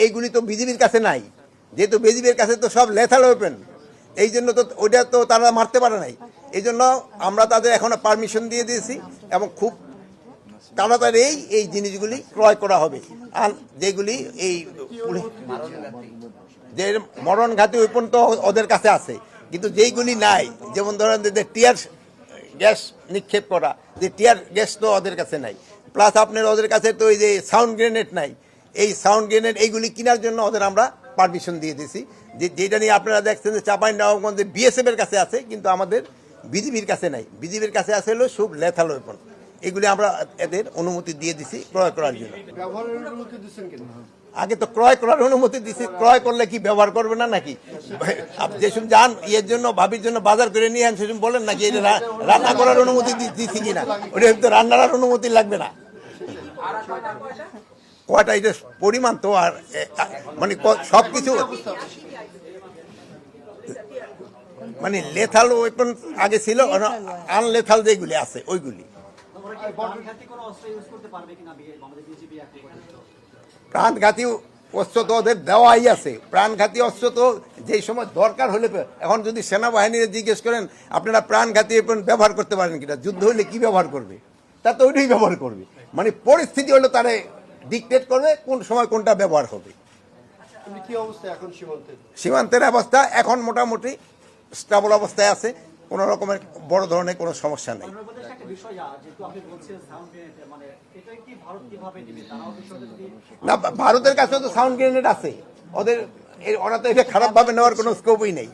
এইগুলি তো বিজিবির কাছে নাই, যেহেতু বিজিবির কাছে তো সব লেথাল ওয়েপেন, এই জন্য তো ওইটা তো তারা মারতে পারে নাই। এই জন্য আমরা তাদের এখন পারমিশন দিয়ে দিয়েছি এবং খুব তাড়াতাড়ি এই জিনিসগুলি ক্রয় করা হবে। আর যেগুলি এই যে মরণঘাতী ওয়েপন তো ওদের কাছে আছে, কিন্তু যেইগুলি নাই, যেমন ধরেন যে টিয়ার গ্যাস নিক্ষেপ করা, যে টিয়ার গ্যাস তো ওদের কাছে নাই, প্লাস আপনার ওদের কাছে তো এই যে সাউন্ড গ্রেনেড নাই, এই সাউন্ড গ্রেনেড এইগুলি কেনার জন্য ওদের আমরা পারমিশন দিয়ে দিয়েছি। যেটা নিয়ে আপনারা দেখছেন যে চাঁপাইনবাবগঞ্জে বিএসএফ এর কাছে আছে, কিন্তু আমাদের বিজিবির কাছে নাই। বিজিবির কাছে আছে হলো সব লেথাল ওয়েপন, এগুলি আমরা এদের অনুমতি দিয়ে দিছি ক্রয় করার জন্য। আগে তো ক্রয় করার অনুমতি দিছি, ক্রয় করলে কি ব্যবহার করবে না নাকি? যেসব যান ইয়ের জন্য ভাবির জন্য বাজার করে নিয়ে আন, সেসব বলেন নাকি এটা রান্না করার অনুমতি দিছি কিনা? ওটা তো রান্নার অনুমতি লাগবে না। কয়টা এটা পরিমাণ তো আর মানে সব কিছু মানে লেথাল ওয়েপন আগে ছিল, আনলেথাল যেগুলি আছে ওইগুলি। প্রাণঘাতী অস্ত্র তো ওদের দেওয়াই আছে। প্রাণঘাতী অস্ত্র তো যেই সময় দরকার হলে, এখন যদি সেনাবাহিনীর জিজ্ঞেস করেন আপনারা প্রাণঘাতী ওয়েপন ব্যবহার করতে পারেন কিনা, যুদ্ধ হলে কি ব্যবহার করবে, তা তো ওইটাই ব্যবহার করবে। মানে পরিস্থিতি হলে তারা ডিকটেট করবে কোন সময় কোনটা ব্যবহার হবে। সীমান্তের অবস্থা এখন মোটামুটি স্টেবল অবস্থায় আছে, কোন রকমের বড় ধরনের কোনো সমস্যা নেই। না, ভারতের কাছে তো সাউন্ড গ্রেনেড আছে, ওরা তো এটা খারাপ ভাবে নেওয়ার কোনো স্কোপই নেই।